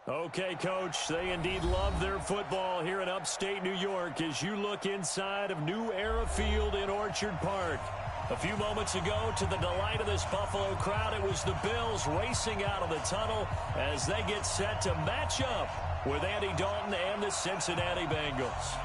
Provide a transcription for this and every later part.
Okay, Coach, they indeed love their football here in upstate New York as you look inside of New Era Field in Orchard Park. A few moments ago, to the delight of this Buffalo crowd, it was the Bills racing out of the tunnel as they get set to match up with Andy Dalton and the Cincinnati Bengals.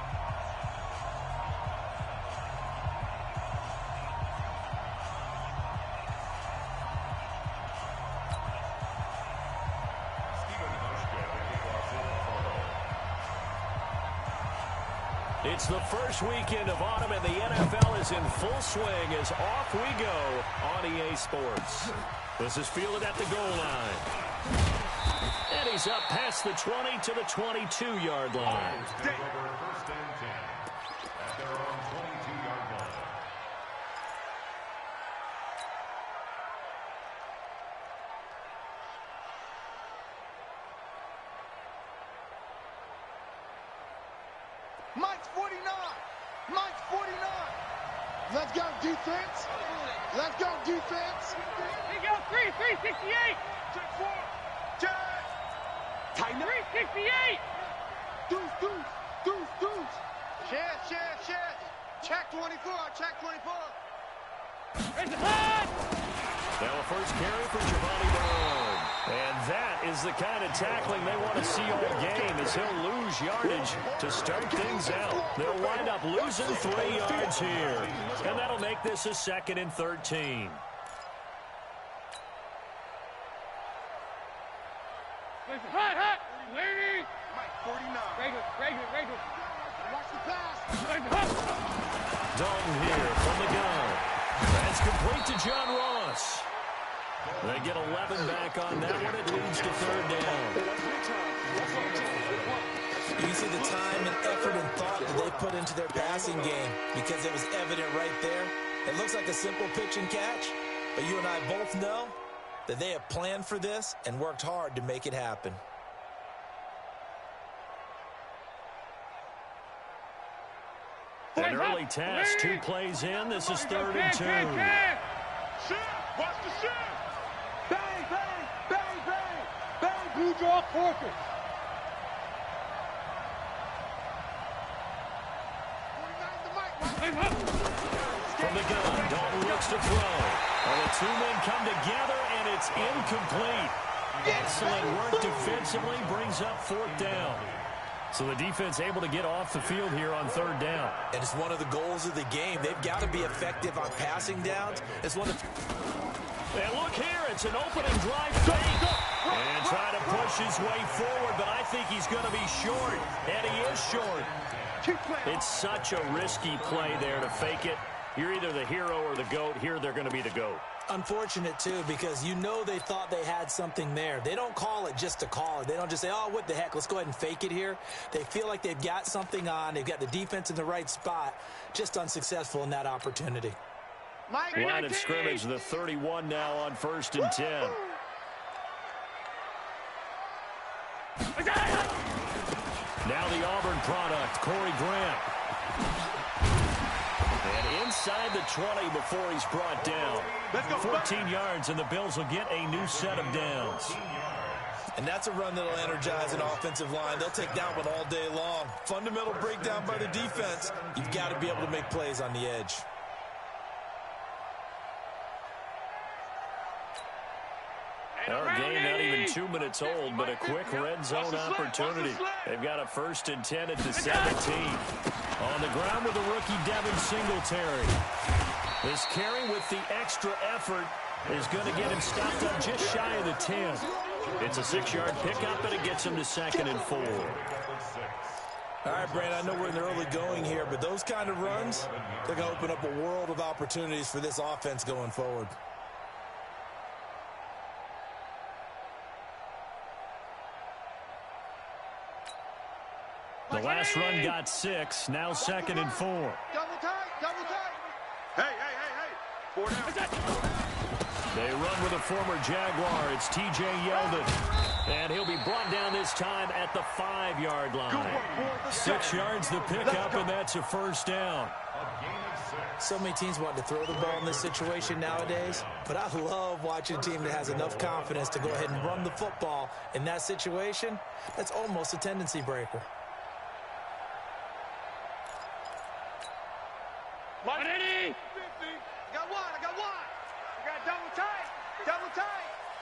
It's the first weekend of autumn, and the NFL is in full swing as off we go on EA Sports. This is fielded at the goal line. And he's up past the 20 to the 22-yard line. First and 10 at their own 22-yard line. Mike's 49. Mike's 49. Let's go, defense. Let's go, defense. Here you go, 368. Check 4. Check. Tighten up. 368. Deuce, deuce, deuce, deuce. Share. Check 24. Check 24. Raise the high. Now a first carry for Giovanni Bernard. And that is the kind of tackling they want to see all game as he'll lose yardage to start things out. They'll wind up losing 3 yards here. And that'll make this a 2nd and 13. High. Lady. Mike 49. Regular. Watch the pass. Dalton here from the gun. That's complete to John Ross. They get 11 back on that one. It leads to 3rd down. You can see the time and effort and thought that they put into their passing game because it was evident right there. It looks like a simple pitch and catch, but you and I both know that they have planned for this and worked hard to make it happen. An early task, 2 plays in. This is 3rd and 2. Shift. Watch the shift. Bang. Blue draw forfeit. 49 to Mike. From the gun, Dalton looks to throw. And the 2 men come together, and it's incomplete. Excellent work defensively, brings up 4th down. So the defense able to get off the field here on 3rd down. And it's one of the goals of the game. They've got to be effective on passing downs. It's one of And look here, it's an opening drive fake. And trying to push his way forward, but I think he's going to be short. And he is short. It's such a risky play there to fake it. You're either the hero or the GOAT. Here they're going to be the GOAT. unfortunate, too, because you know they thought they had something there. They don't call it just to call it. They don't just say, oh, what the heck, let's go ahead and fake it here. They feel like they've got something on. They've got the defense in the right spot, just unsuccessful in that opportunity. Line of scrimmage, the 31 now on 1st and 10. Now the Auburn product, Corey Grant. And inside the 20 before he's brought down. 14 yards, and the Bills will get a new set of downs. And that's a run that'll energize an offensive line. They'll take that one all day long. Fundamental breakdown by the defense. You've got to be able to make plays on the edge. Our game not even 2 minutes old, but a quick red zone opportunity. They've got a 1st and 10 at the 17. On the ground with the rookie Devin Singletary. This carry with the extra effort is going to get him stopped up just shy of the 10. It's a 6-yard pickup, and it gets him to 2nd and 4. All right, Brandon, I know we're in the early going here, but those kind of runs, they're going to open up a world of opportunities for this offense going forward. The last run got 6, now 2nd and 4. Double tight. Hey. 4 down. They run with a former Jaguar. It's T.J. Yeldon. And he'll be brought down this time at the 5-yard line. 6 yards the pickup, and that's a 1st down. A gain of 6. So many teams want to throw the ball in this situation nowadays, but I love watching a team that has enough confidence to go ahead and run the football in that situation. That's almost a tendency breaker. Ready? I got one. You got double tight.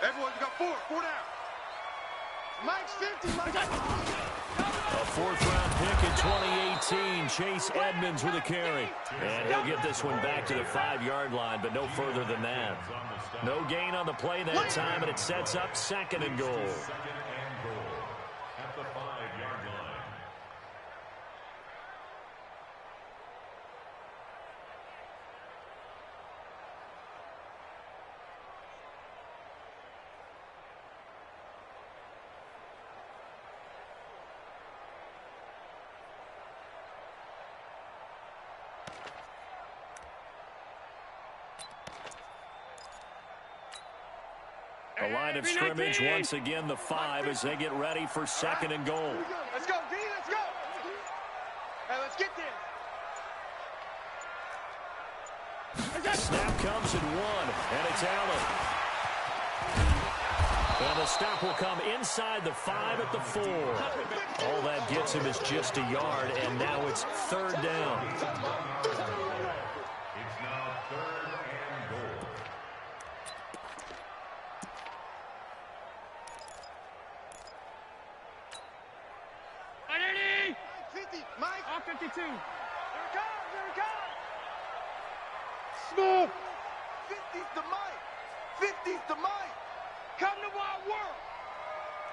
Everyone, you got four down. Mike's 50, Mike. A fourth-round pick in 2018, Chase Edmonds with a carry. And he'll get this one back to the 5-yard line, but no further than that. No gain on the play that time, and it sets up 2nd and goal. Second and goal at the 5-yard line. The line of scrimmage, once again, the 5 as they get ready for 2nd and goal. Let's go, D, let's go. Hey, let's get this. Snap comes in 1, and it's Allen. And the stop will come inside the 5 at the 4. All that gets him is just a yard, and now it's 3rd down. It's now 3rd and goal. Ready? 50, Mike. All 52. Here it comes. Smooth. 50's the Mike. 50's the Mike. Come to our world.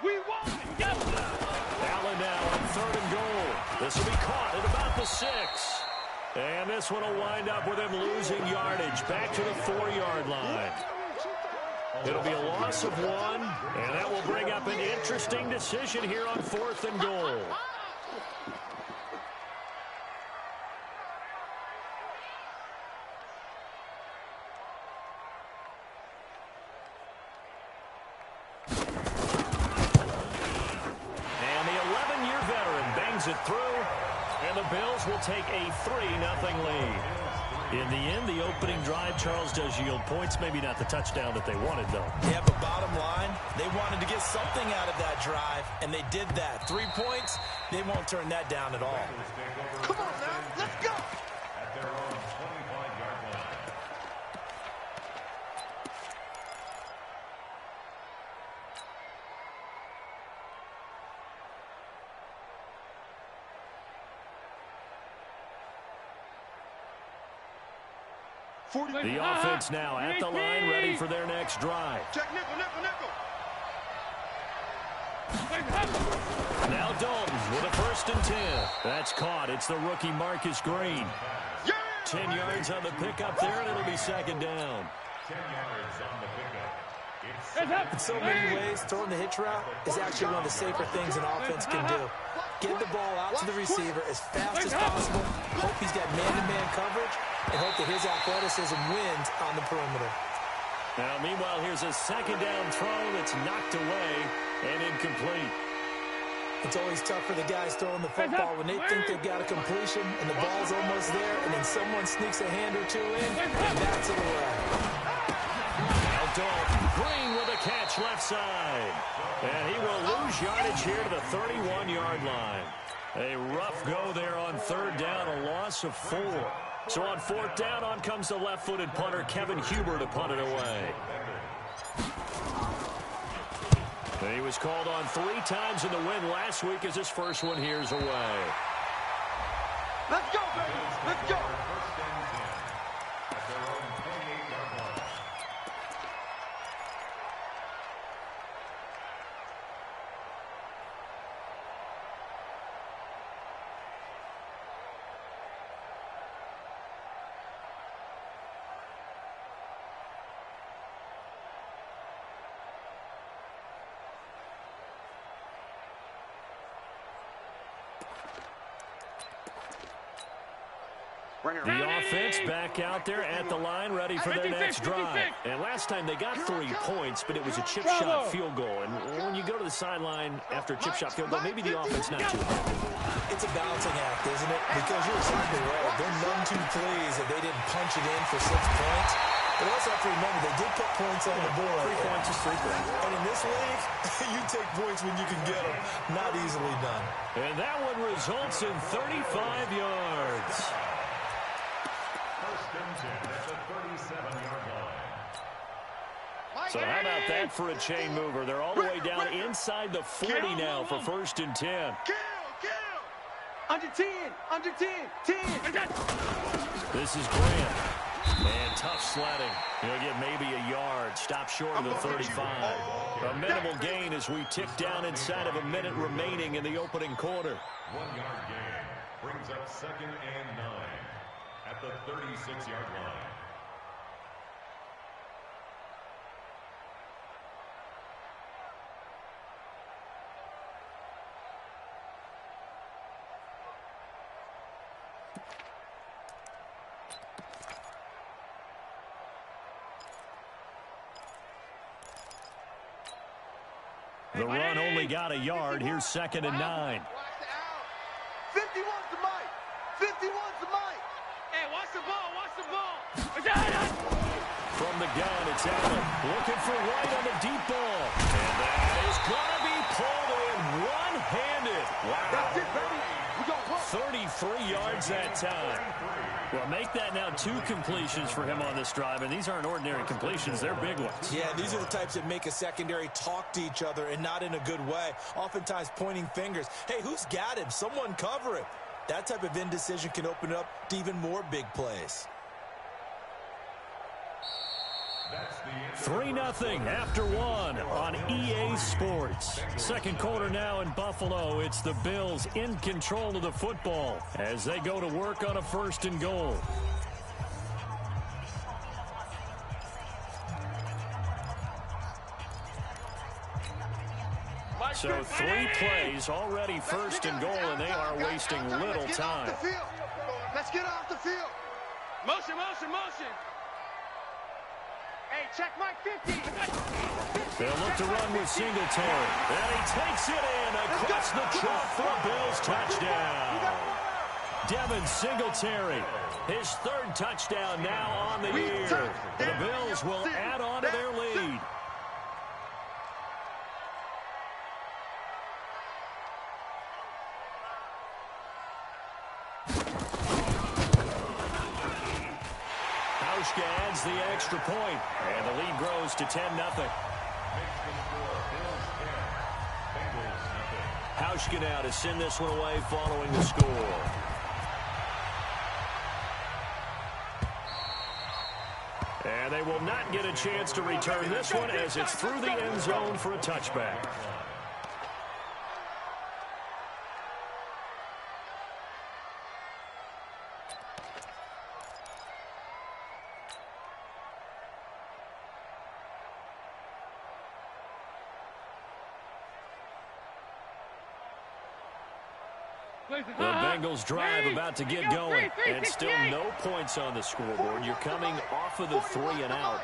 We want it. Go. Allen now on 3rd and goal. This will be caught at about the 6. And this one will wind up with him losing yardage back to the 4-yard line. It'll be a loss of 1, and that will bring up an interesting decision here on 4th and goal. And the 11-year veteran bangs it through, and the Bills will take a 3-0 lead. In the end, the opening drive, Charles, does yield points. Maybe not the touchdown that they wanted, though. Yeah, but bottom line, they wanted to get something out of that drive, and they did that. 3 points, they won't turn that down at all. Come on now, let's go. At their own 25-yard line. The offense now at the line, ready for their next drive. Check nickel. Now Dalton with a 1st and 10. That's caught. It's the rookie Marcus Green. 10 yards on the pickup there, and it'll be 2nd down. 10 yards on the pickup. In so many ways, throwing the hitch route is actually one of the safer things an offense can do. Get the ball out to the receiver as fast as possible, hope he's got man-to-man coverage, and hope that his athleticism wins on the perimeter. Now, meanwhile, here's a 2nd down throw that's knocked away and incomplete. It's always tough for the guys throwing the football when they think they've got a completion and the ball's almost there, and then someone sneaks a hand or two in, and that's it away. Now Dalton, Green with a catch left side. And he will lose yardage here to the 31-yard line. A rough go there on 3rd down, a loss of 4. So on 4th down, on comes the left-footed punter, Kevin Huber, to punt it away. And he was called on 3 times in the win last week as his first one here's away. Let's go, baby. Let's go. First and 10 at their own 28-yard line. The offense back out there at the line, ready for their next drive. And last time they got 3 points, but it was a chip shot field goal. And when you go to the sideline after a chip shot field goal, maybe the offense not too happy. It's a balancing act, isn't unfortunate because you're exactly right. They're none too pleased that they didn't punch it in for 6 points. But also have to remember, they did put points on the board. 3 points is 3 points. And in this league, you take points when you can get them. Not easily done. And that one results in 35 yards. First and 10 at the 37-yard line. So how about that for a chain mover? They're all the way down inside the 40 now for first and 10. Under 10, under 10, 10. This is Grant. And tough sledding. He'll get maybe a yard. Stop short of the 35. A minimal gain as we tick down inside of a minute remaining in the opening quarter. 1-yard gain brings up 2nd and 9 at the 36-yard line. The run only got a yard. Here's 2nd and 9. 50 wants the mic. 50 wants the mic. Hey, watch the ball, watch the ball. From the gun, it's Allen. Looking for White on the deep ball. And that is going to be pulled in one-handed. Wow. That's it, baby. We gon' work. 33 yards that time. Well, make that now 2 completions for him on this drive, and these aren't ordinary completions. They're big ones. Yeah, these are the types that make a secondary talk to each other and not in a good way. Oftentimes pointing fingers. Hey, who's got him? Someone cover it. That type of indecision can open up to even more big plays. 3-0 after 1 on EA Sports. Second quarter now in Buffalo. It's the Bills in control of the football as they go to work on a 1st and goal. So 3 plays already 1st and goal, and they are wasting little time. Let's get off the field. Motion, motion, motion. Hey, check my 50. They'll look to run with Singletary. And he takes it in across the chalk for a Bills touchdown. Devin Singletary, his 3rd touchdown now on the year. The Bills will add on to their lead. Adds the extra point, and the lead grows to 10-0. Hauschka now to send this one away following the score. And they will not get a chance to return this one as it's through the end zone for a touchback. The Bengals drive about to get going, and still no points on the scoreboard. You're coming off of the 3 and out.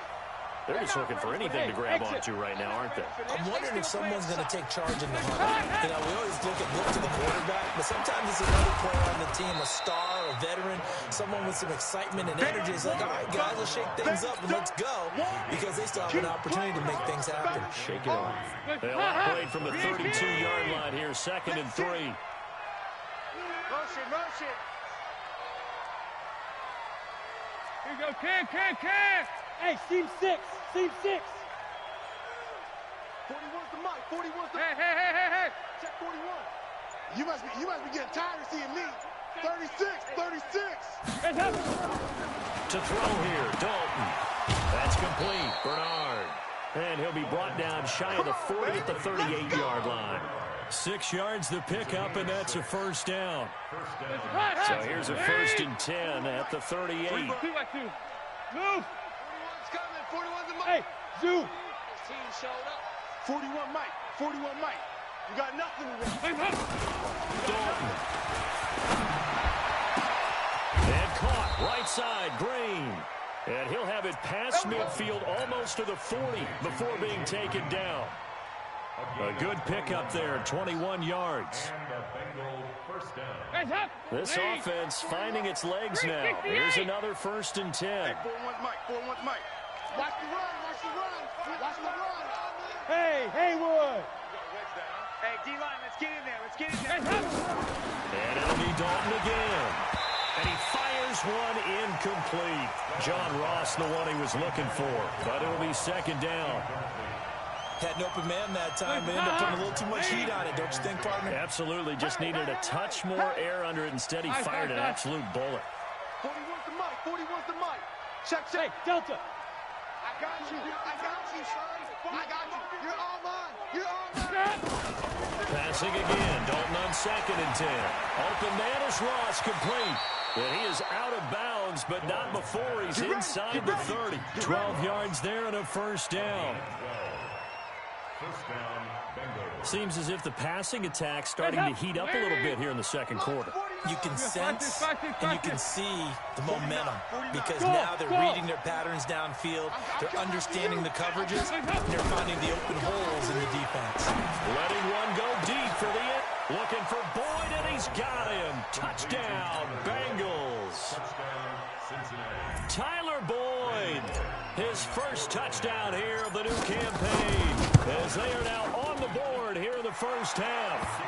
They're just looking for anything to grab onto right now, aren't they? I'm wondering if someone's going to take charge in the huddle. You know, we always look to the quarterback, but sometimes it's another player on the team, a star, a veteran, someone with some excitement and energy. It's like, all right, guys, let's shake things up and let's go, because they still have an opportunity to make things happen. Shake it off. They'll operate from the 32-yard line here, 2nd and 3. Motion, motion. Here you go, Ken. Hey, seam 6. 41's the mic. 41's the mic. Hey. Check 41. You must be getting tired of seeing me. 36. To throw here, Dalton. That's complete. Bernard. And he'll be brought down shy of the 40 at the 38-yard line. 6 yards the pickup, and that's a 1st down. So here's a 1st and 10 at the 38. 2 by 2. Move. 41's coming. 41's the mic. Hey, Zoo. His team showed up. 41 mic. You got nothing to do. Dalton. And caught right side, Green. And he'll have it past midfield almost to the 40 before being taken down. A good pickup there, 21 yards. And the Bengals first down. This offense finding its legs now. Here's another 1st and 10. Hey, 4-1 Mike, 4-1 Mike. Watch the run, watch the run, watch the run. Hey, Haywood. Hey, D-line, let's get in there. Let's get in there. And it'll be Dalton again. And he fires one incomplete. John Ross, the one he was looking for. But it'll be 2nd down. Had an open man that time. They ended up putting a little too much heat on it, don't you think, partner? Absolutely. Just needed a touch more air under it. Instead, he fired an absolute bullet. 41's the Mike, 41's the Mike. Check. Hey, Delta. I got you, son. I got you. You're all mine. You're all mine. Passing again. Dalton on 2nd and 10. Open man is Ross, complete. And he is out of bounds, but not before he's inside the 30. 12 yards there and a 1st down. First down, Bengals. Seems as if the passing attack's starting to heat up a little bit here in the 2nd quarter. You can sense and you can see the momentum because now they're reading their patterns downfield, they're understanding the coverages, and they're finding the open holes in the defense. Letting one go deep for the end. Looking for Boyd, and he's got him. Touchdown, Bengals. Touchdown, Cincinnati. Tyler Boyd, his first touchdown here of the new campaign, as they are now on the board here in the 1st half.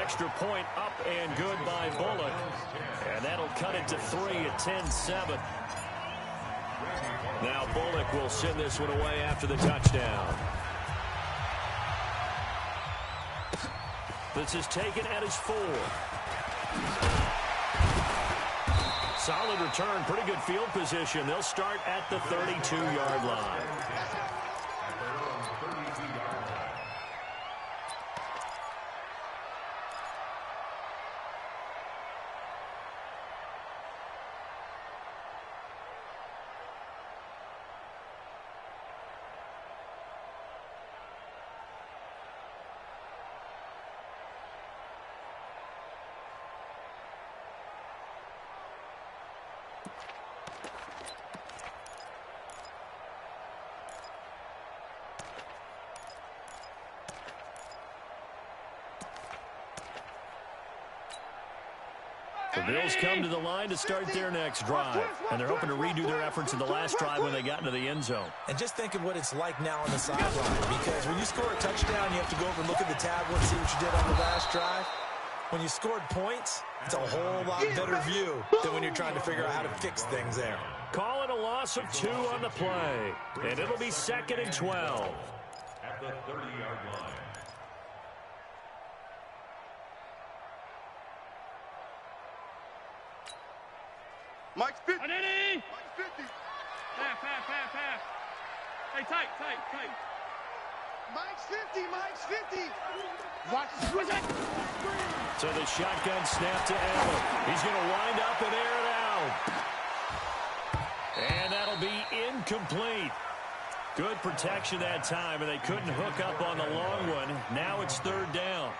Extra point up and good by Bullock, and that'll cut it to 3 at 10-7. Now Bullock will send this one away after the touchdown. This is taken at his 4. Solid return, pretty good field position. They'll start at the 32-yard line. The Bills come to the line to start their next drive, and they're hoping to redo their efforts in the last drive when they got into the end zone. And just think of what it's like now on the sideline, because when you score a touchdown, you have to go over and look at the tablet, see what you did on the last drive. When you scored points, it's a whole lot better view than when you're trying to figure out how to fix things there. Calling a loss of 2 on the play, and it'll be 2nd and 12. At the 30-yard line. Mike's 50. Identity. Mike's 50. Pass. Hey, tight. Mike's 50. Mike's 50. Watch the switch. So the shotgun snap to Allen. He's going to wind up and air it out. And that'll be incomplete. Good protection that time, and they couldn't hook up on the long one. Now it's 3rd down.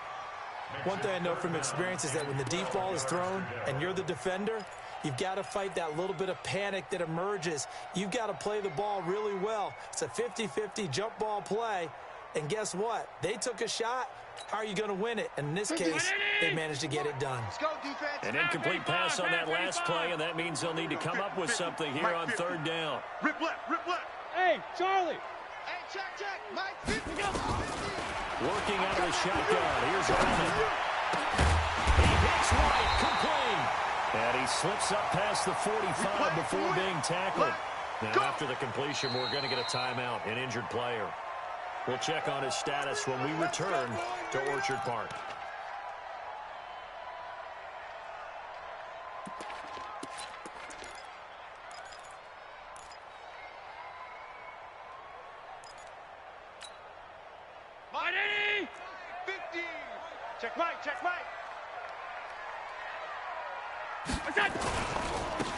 One thing I know from experience is that when the deep ball is thrown and you're the defender, you've got to fight that little bit of panic that emerges. You've got to play the ball really well. It's a 50-50 jump ball play. And guess what? They took a shot. How are you going to win it? And in this case, they managed to get it done. Let's go, defense. An incomplete pass on that last play, and that means they'll need to come up with something here on 3rd down. Rip left. Hey, Charlie. Hey, check. Mike 50. Working out of the shotgun. Here's Allen. He hits right, complete. And he slips up past the 45 before being tackled. Now, after the completion, we're going to get a timeout, an injured player. We'll check on his status when we return to Orchard Park. Identity. 50. Check Mike.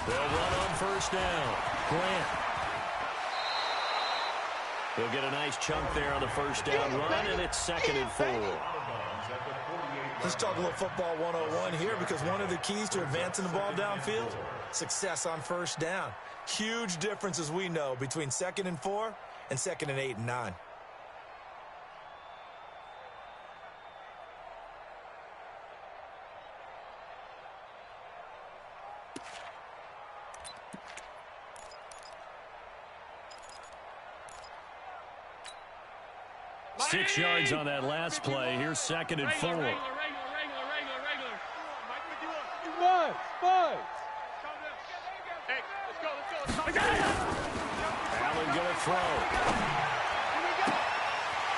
They'll run on 1st down. Grant. They'll get a nice chunk there on the 1st down run, and it's 2nd and 4. Let's talk a little football 101 here, because one of the keys to advancing the ball downfield, success on 1st down. Huge difference, as we know, between 2nd and 4 and 2nd and 8 and 9. 6 yards on that last play. Here's 2nd and 4. Regular. Buzz. Hey, let's go. Allen going to throw.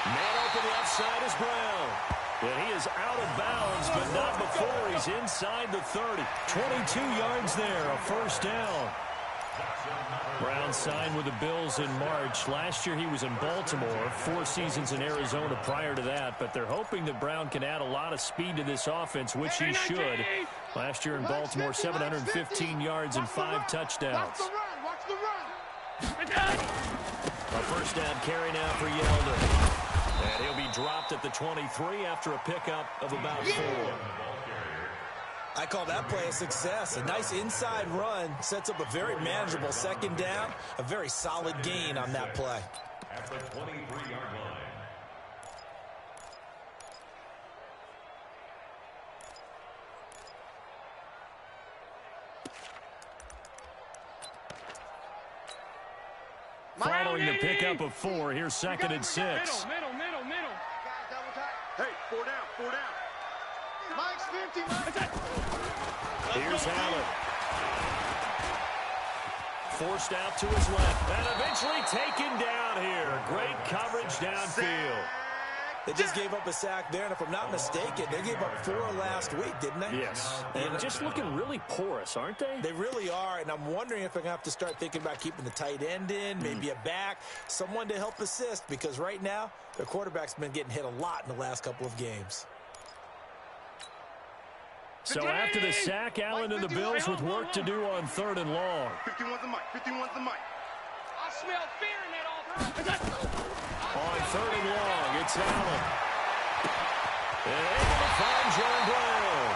Man open left side is Brown. And he is out of bounds, but not before he's inside the 30. 22 yards there, a first down. Brown signed with the Bills in March. Last year he was in Baltimore, 4 seasons in Arizona prior to that, but they're hoping that Brown can add a lot of speed to this offense, which he should. Last year in Baltimore, 715 yards and 5 touchdowns. Watch the run. A first down carry now for Yeldon. And he'll be dropped at the 23 after a pickup of about 4. I call that play a success. A nice inside run sets up a very manageable 2nd down. A very solid gain on that play. At the 23-yard line. Following the pickup of 4, here's 2nd and 6. Middle. Hey, 4 down. Mike's 50, Mike. Here's Allen. Forced out to his left. And eventually taken down here. Great coverage downfield. They just gave up a sack there, and if I'm not mistaken, they gave up 4 last week, didn't they? Yes. And just looking really porous, aren't they? They really are, and I'm wondering if I'm going to have to start thinking about keeping the tight end in, maybe a back, someone to help assist, because right now, their quarterback's been getting hit a lot in the last couple of games. So after the sack, Allen and the Bills with work to do on 3rd and long. 51's the mic. I smell fear in that offense. On 3rd and long, it's Allen. And able to find John Brown.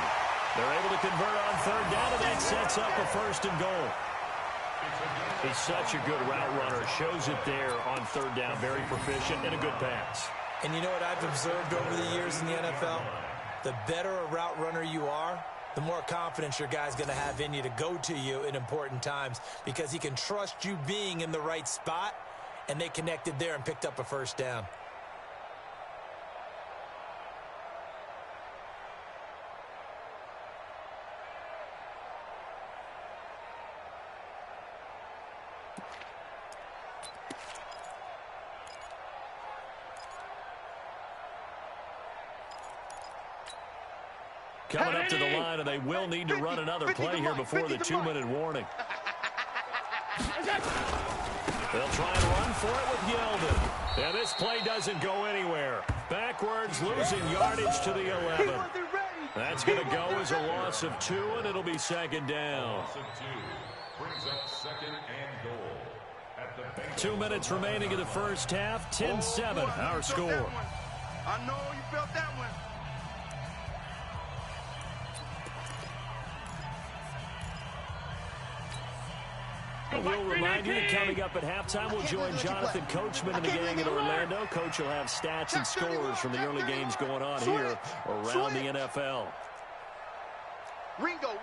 They're able to convert on 3rd down, and that sets up a 1st and goal. He's such a good route runner. Shows it there on 3rd down. Very proficient and a good pass. And you know what I've observed over the years in the NFL? The better a route runner you are, the more confidence your guy's going to have in you to go to you in important times, because he can trust you being in the right spot, and they connected there and picked up a 1st down. Coming up to the line, and they will need to run another play here before the 2-minute warning. They'll try and run for it with Yeldon. And this play doesn't go anywhere. Backwards, losing yardage to the 11. That's going to go as a loss of 2, and it'll be 2nd down. Loss of 2 brings up 2nd and goal. At the 2 minutes remaining in the first half. 10-7, our score. I know you felt that one. We'll remind you that coming up at halftime, we'll join Jonathan Coachman and the gang in Orlando. Coach will have stats and scores from the early games going on here around the NFL. Ringo.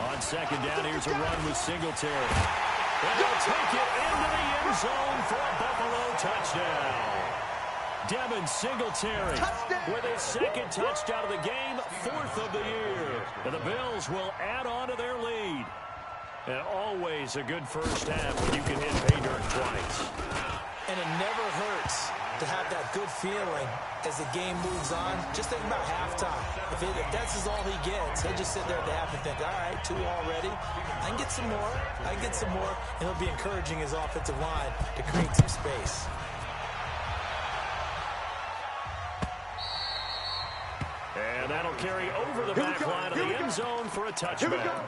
On 2nd down, here's a run with Singletary. And they'll take it into the end zone for a Buffalo touchdown. Devin Singletary with his 2nd touchdown of the game, 4th of the year. And the Bills will add on to their lead. And always a good first half when you can hit pay dirt twice. And it never hurts to have that good feeling as the game moves on. Just think about halftime. If that's all he gets, he'll just sit there at the half and think, all right, 2 already. I can get some more. And he'll be encouraging his offensive line to create some space. And that'll carry over the back line of the end zone for a touchback.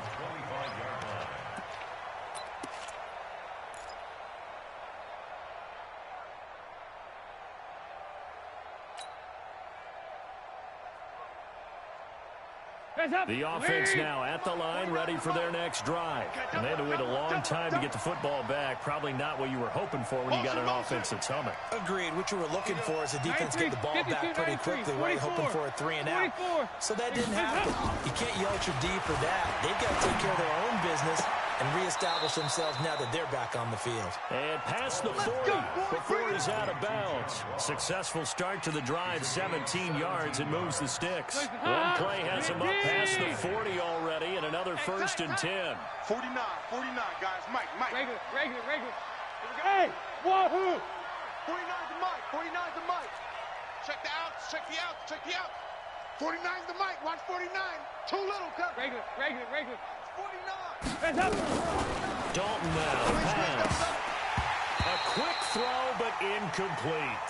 The offense now at the line, ready for their next drive. And they had to wait a long time to get the football back. Probably not what you were hoping for when you got an offense that's humming. Agreed. What you were looking for is the defense get the ball back pretty quickly, right? Hoping for a 3 and out. So that didn't happen. You can't yell at your D for that. They've got to take care of their own business and reestablish themselves now that they're back on the field. And past the 40 before he's out of bounds. Successful start to the drive, 17 yards, and moves the sticks. One play has him up past the 40 already, and another first and 10. 49, guys. Mike. Regular. Hey, wahoo! 49's the Mike. 49's the Mike. Check the outs. 49's the Mike. Watch 49. Too little, cut. Regular. 49. Hands up. Dalton now, pass. A quick throw, but incomplete.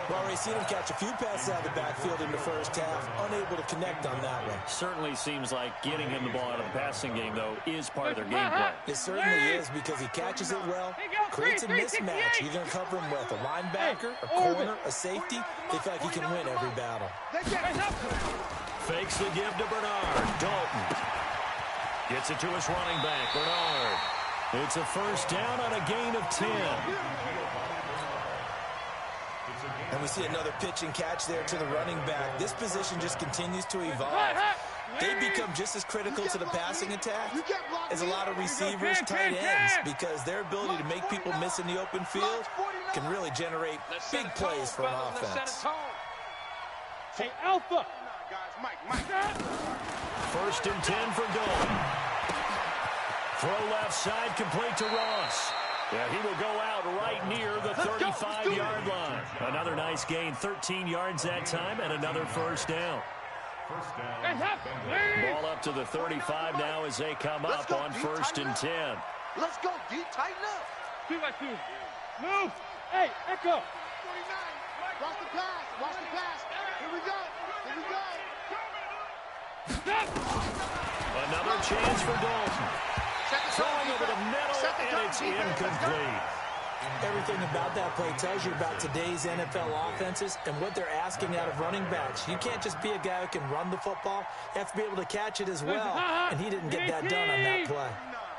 Well, we've seen him catch a few passes out of the backfield in the first half, unable to connect on that one. Certainly seems like getting him the ball out of the passing game, though, is part of their game plan. It certainly is, because he catches it well, creates a mismatch. You're going to cover him with a linebacker, a corner, a safety. They feel like he can win every battle. Fakes the give to Bernard. Dalton gets it to his running back, Bernard. It's a first down on a gain of 10. And we see another pitch and catch there to the running back. This position just continues to evolve. They become just as critical to the passing attack as a lot of receivers, tight ends, because their ability to make people miss in the open field can really generate big plays for an offense. Hey, Alpha. First and 10 for Dalton. Throw left side, complete to Ross. Yeah, he will go out right near the 35-yard line. Another nice gain, 13 yards that time, and another first down. Ball up to the 35 now as they come up on first and 10. Let's go, D. Tighten up. 2x2. Move. Hey, Echo. 49. Watch the pass. Here we go. Another chance for Dalton. Throwing over the middle, and it's incomplete. Everything about that play tells you about today's NFL offenses and what they're asking out of running backs. You can't just be a guy who can run the football. You have to be able to catch it as well, and he didn't get that done on that play.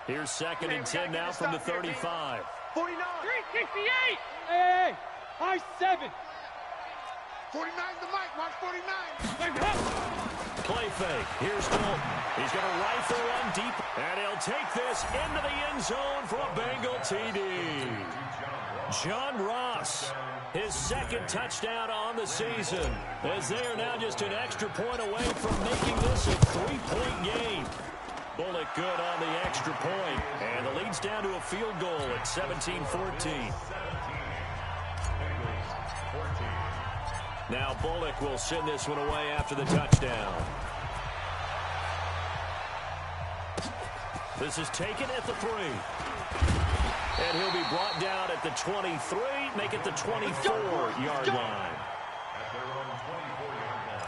Here's second and 10 now from the 35. 49. 368. Hey, high 7. 49's the Mike. Watch 49. Play fake. Here's Dalton. He's going to rifle one deep, and he'll take this into the end zone for a Bengal TD. John Ross, his second touchdown on the season, as they are now just an extra point away from making this a 3-point game. Bullock good on the extra point, and the lead's down to a field goal at 17-14. Now Bullock will send this one away after the touchdown. This is taken at the 3. And he'll be brought down at the 23, make it the 24-yard line. At their own 24-yard line.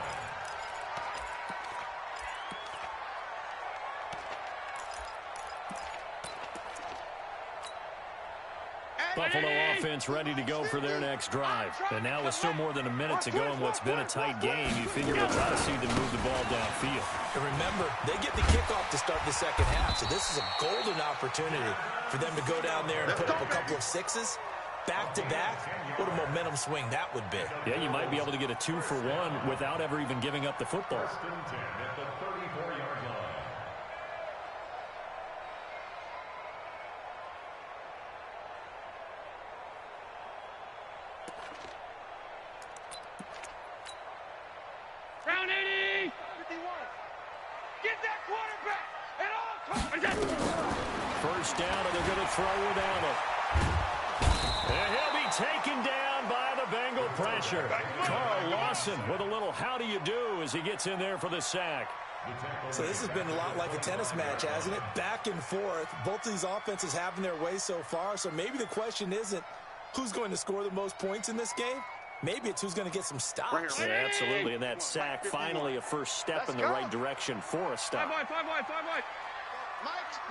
Buffalo offense ready to go for their next drive. And now with still more than a minute to go in what's been a tight game, you figure we'll try to see them move the ball downfield. And remember, they get the kickoff to start the second half, so this is a golden opportunity for them to go down there and put up a couple of sixes back-to-back. What a momentum swing that would be. Yeah, you might be able to get a 2-for-1 without ever even giving up the football. First and 10 at the 34-yard line. Round 80. 51. Get that quarterback at all costs. First down, and they're going to throw without it. And he'll be taken down by the Bengal pressure. Carl Lawson with a little how do you do as he gets in there for the sack. So this has been a lot like a tennis match, hasn't it? Back and forth. Both of these offenses having their way so far, so maybe the question isn't who's going to score the most points in this game. Maybe it's who's going to get some stops. Yeah, absolutely, and that sack finally a first step in the right direction for a stop. 5 wide.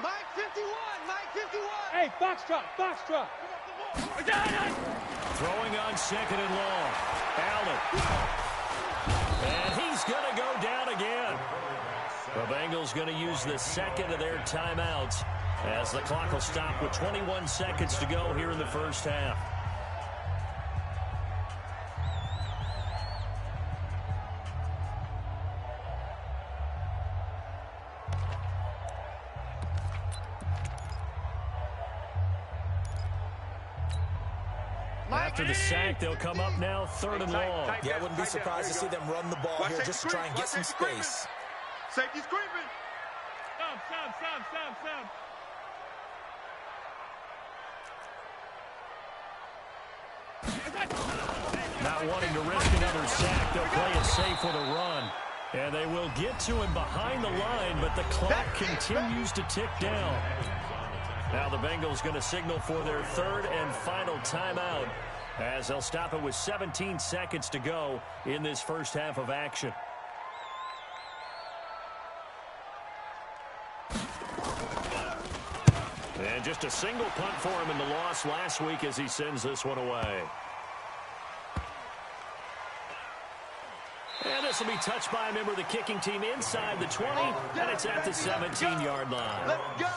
Mike 51. Mike 51. Hey, box drop. Throwing on second and long. Allen. And he's going to go down again. The Bengals going to use the second of their timeouts as the clock will stop with 21 seconds to go here in the first half. After the sack, they'll come up now 3rd and long. Yeah, I wouldn't be surprised to see them run the ball here just to try and get some space. Safety's creeping. Stop. Not wanting to risk another sack, they'll play it safe with a run. And they will get to him behind the line, but the clock continues to tick down. Now the Bengals going to signal for their 3rd and final timeout as they'll stop it with 17 seconds to go in this first half of action. And just a single punt for him in the loss last week as he sends this one away. And this will be touched by a member of the kicking team inside the 20, and it's at the 17-yard line. Let's go.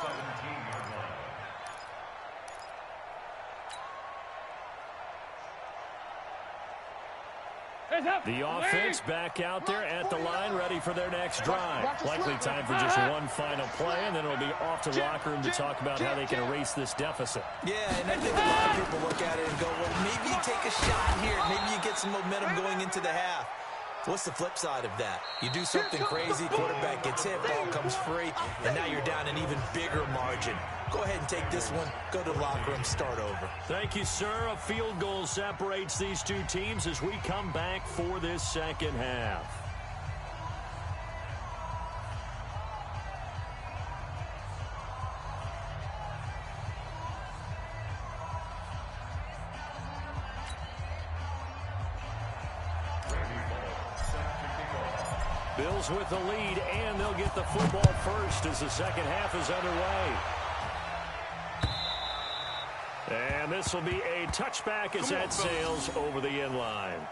The offense back out there at the line, ready for their next drive. Likely time for just one final play, and then it'll be off to the locker room to talk about how they can erase this deficit. Yeah, and I think a lot of people look at it and go, well, maybe you take a shot here. Maybe you get some momentum going into the half. What's the flip side of that? You do something crazy, quarterback gets hit, ball comes free, and now you're down an even bigger margin. Go ahead and take this one, go to the locker room, start over. Thank you, sir. A field goal separates these two teams as we come back for this second half. Bills with the lead, and they'll get the football first as the second half is underway. And this will be a touchback as that sails over the end line.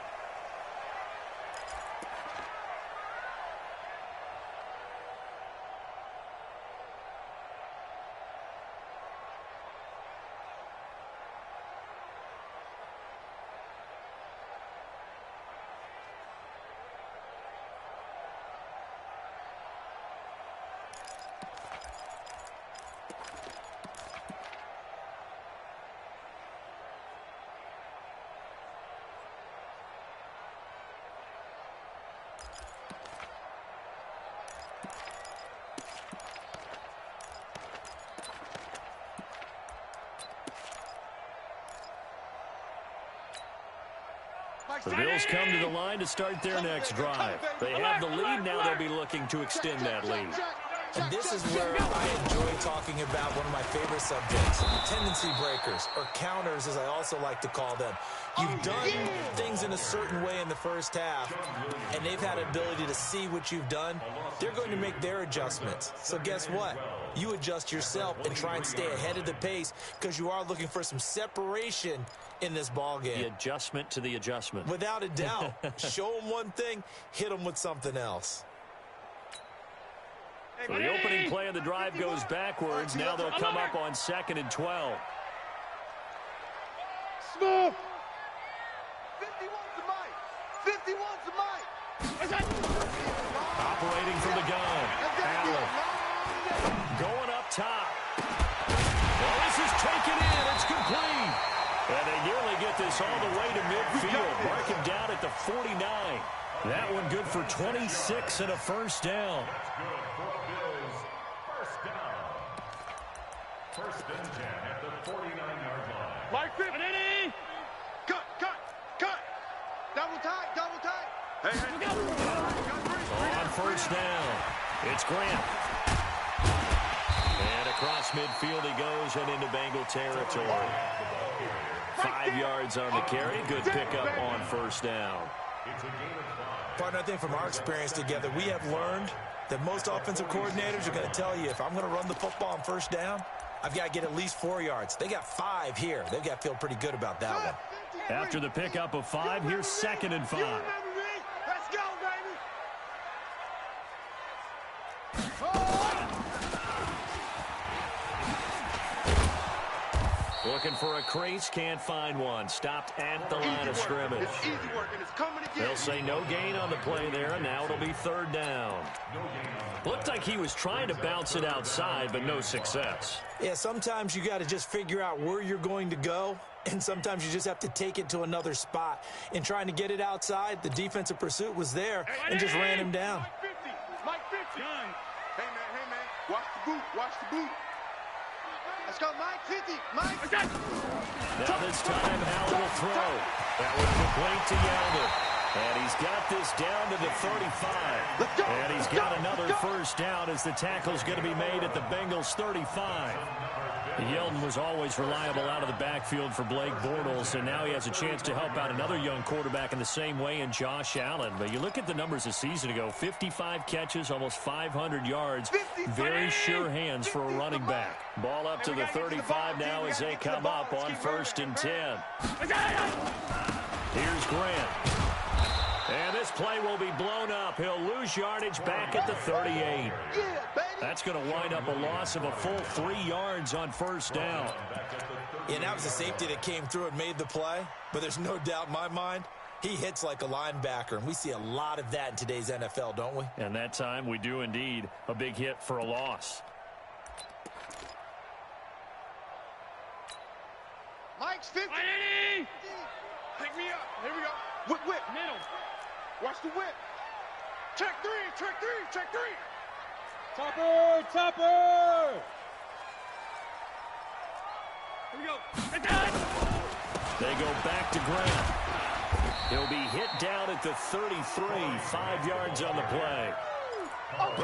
The Bills come to the line to start their next drive. They have the lead. Now they'll be looking to extend that lead. And this is where I enjoy talking about one of my favorite subjects, tendency breakers, or counters as I also like to call them. You've done things in a certain way in the first half, and they've had ability to see what you've done. They're going to make their adjustments. So guess what? You adjust yourself and try and stay ahead of the pace because you are looking for some separation in this ball game. The adjustment to the adjustment. Without a doubt. Show them one thing, hit them with something else. So the opening play of the drive goes backwards. Now they'll come up on 2nd and 12. Smooth. 51's the mic. 51's the mic. Operating from the gun. Allen. Going up top. Well, this is taken in. It's complete. And they nearly get this all the way to midfield. Mark him down at the 49. That one good for 26 and a first down. First and 10 at the 49-yard line. Like 50. Cut. Double tight. Hey. On first down, it's Grant. And across midfield he goes and into Bengal territory. 5 yards on the carry. Good pickup on first down. Partner, I think from our experience together, we have learned that most offensive coordinators are going to tell you, if I'm going to run the football on first down, I've got to get at least 4 yards. They got 5 here. They've got to feel pretty good about that one. After the pickup of 5, here's 2nd and 5. Let's go, baby. Looking for a crease, can't find one. Stopped at the line of scrimmage. It's easy work, and it's coming again. They'll say no gain on the play there, and now it'll be third down. Looked like he was trying to bounce it outside, but no success. Yeah, sometimes you got to just figure out where you're going to go, and sometimes you just have to take it to another spot. In trying to get it outside, the defensive pursuit was there and just ran him down. Mike 50. Hey, man. Watch the boot. Watch the boot. Let's go, Mike 50. Mike. Now this time, Howell will throw. That was complete to Yelder. And he's got this down to the 35. And he's got another first down as the tackle's going to be made at the Bengals 35. Yeldon was always reliable out of the backfield for Blake Bortles, and now he has a chance to help out another young quarterback in the same way in Josh Allen. But you look at the numbers a season ago, 55 catches, almost 500 yards, very sure hands for a running back. Ball up to the 35 now as they come up on 1st and 10. Here's Grant. And this play will be blown up. He'll lose yardage back at the 38. That's going to wind up a loss of a full 3 yards on first down. Yeah, that was a safety that came through and made the play. But there's no doubt in my mind, he hits like a linebacker. And we see a lot of that in today's NFL, don't we? And that time we do indeed. A big hit for a loss. Mike's 50. Pick me up. Here we go. Whip. Middle. Watch the whip. Check three. Topper. Here we go. They go back to Grant. He'll be hit down at the 33, 5 yards on the play.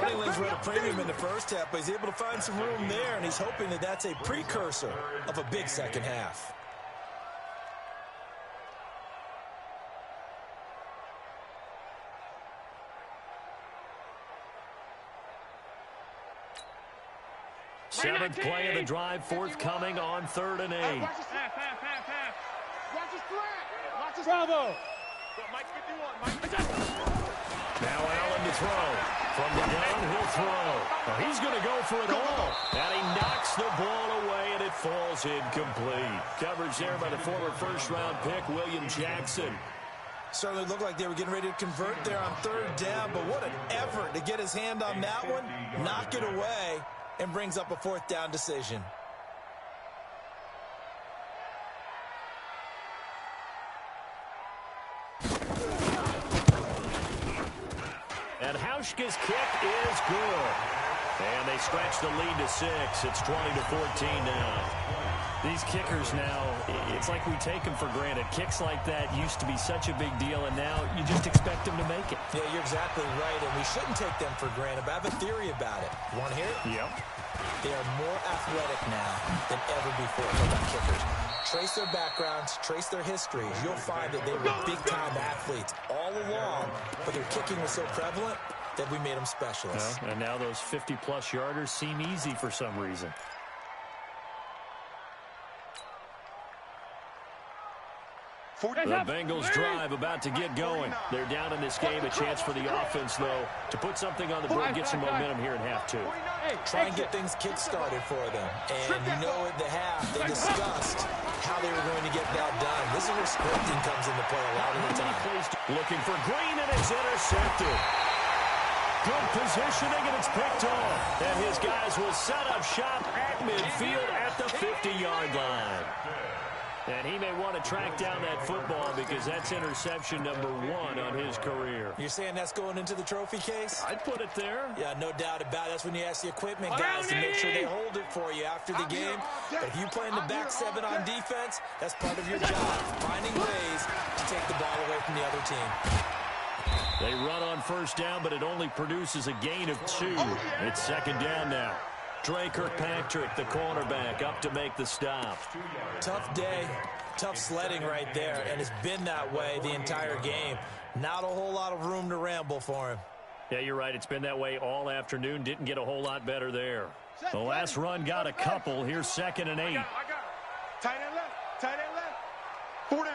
Running lanes were at a premium in the first half, but he's able to find some room there, and he's hoping that that's a precursor of a big second half. Seventh play of the drive, forthcoming on 3rd and 8. Watch his flat. Watch his Bravo. Mike 51. Now Allen to throw. From the gun, he'll throw. Well, he's going to go for it all. And he knocks the ball away, and it falls incomplete. Coverage there by the former first-round pick, William Jackson. Certainly looked like they were getting ready to convert there on 3rd down, but what an effort to get his hand on that one, knock it away, and brings up a 4th down decision. And Hauschka's kick is good. And they stretch the lead to 6. It's 20-14 now. These kickers now, it's like we take them for granted. Kicks like that used to be such a big deal, and now you just expect them to make it. Yeah, you're exactly right, and we shouldn't take them for granted, but I have a theory about it. You want to hear it? Yep. They are more athletic now than ever before for the kickers. Trace their backgrounds, trace their histories. You'll find that they were big-time athletes all along, but their kicking was so prevalent that we made them specialists. Well, and now those 50-plus yarders seem easy for some reason. The Bengals drive about to get going. They're down in this game. A chance for the offense, though, to put something on the board, get some momentum here in half 2. Try and get things kick-started for them. And you know at the half, they discussed how they were going to get that done. This is where scripting comes into play a lot of the time. Looking for Green, and it's intercepted. Good positioning, and it's picked off. And his guys will set up shop at midfield at the 50-yard line. And he may want to track down that football because that's interception number 1 on his career. You're saying that's going into the trophy case? I'd put it there. Yeah, no doubt about it. That's when you ask the equipment guys to make sure they hold it for you after the game. But if you play in the back 7 on defense, that's part of your job, finding ways to take the ball away from the other team. They run on first down, but it only produces a gain of 2. It's 2nd down now. Dre Kirkpatrick, the cornerback, up to make the stop. Tough day, tough sledding right there, and it's been that way the entire game. Not a whole lot of room to ramble for him. Yeah, you're right. It's been that way all afternoon. Didn't get a whole lot better there. The last run got a couple. Here's 2nd and 8. I got it. Tight end left. Tight end left. 4 down.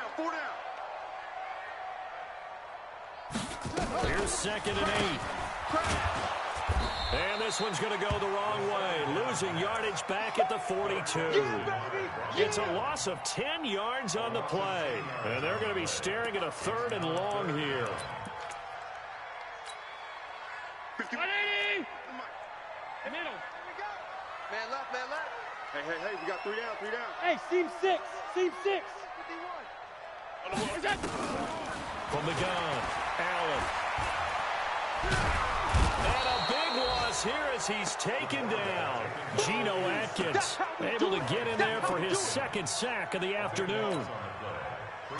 Here's 2nd and 8. And this one's going to go the wrong way, losing yardage back at the 42. It's a loss of 10 yards on the play, and they're going to be staring at a 3rd and long here. 180! Middle. Man left, man left. Hey, hey, hey, we got 3 down, 3 down. Hey, seam 6. Seam 6. 51. From the gun, Allen. And a big loss here as he's taken down. Geno Atkins able to get in there for his 2nd sack of the afternoon.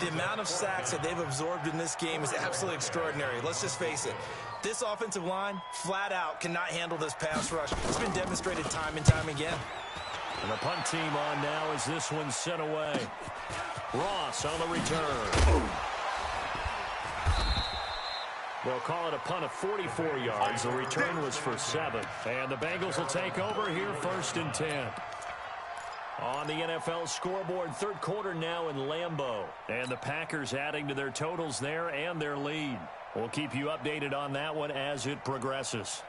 The amount of sacks that they've absorbed in this game is absolutely extraordinary. Let's just face it. This offensive line, flat out, cannot handle this pass rush. It's been demonstrated time and time again. And the punt team on now as this one's sent away. Ross on the return. They'll call it a punt of 44 yards. The return was for 7. And the Bengals will take over here 1st and 10. On the NFL scoreboard, 3rd quarter now in Lambeau. And the Packers adding to their totals there and their lead. We'll keep you updated on that one as it progresses.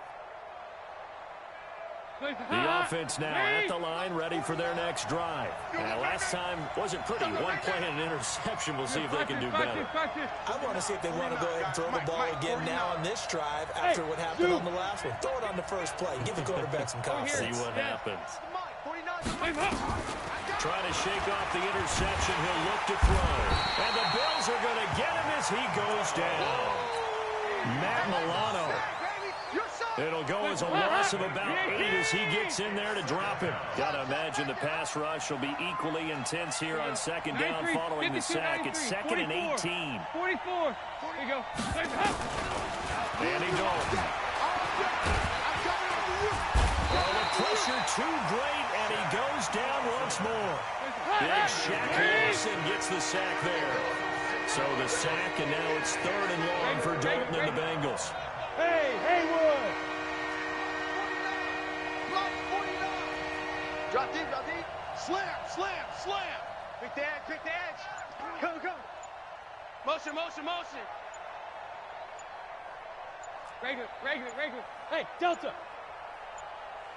The offense now at the line, ready for their next drive. Now, last time wasn't pretty. 1 play and an interception. We'll see if they can do better. I want to see if they want to go ahead and throw the ball again now on this drive after what happened on the last one. Throw it on the first play. Give the quarterback some confidence. See what happens. Trying to shake off the interception. He'll look to throw. And the Bills are going to get him as he goes down. Matt Milano. It'll go as a loss of about 8 as he gets in there to drop him. Got to imagine the pass rush will be equally intense here on 2nd down following the sack. It's 2nd and 18. 44. There you go. Andy Dalton. Well, the pressure too great, and he goes down once more. Big Shaq Wilson gets the sack there. So the sack, and now it's 3rd and long for Dalton and the Bengals. Hey, Haywood! Drop deep, drop deep. Slam, slam, slam. Quick the edge, quick the edge. Go, go. Motion, motion, motion. Regular. Hey, Delta.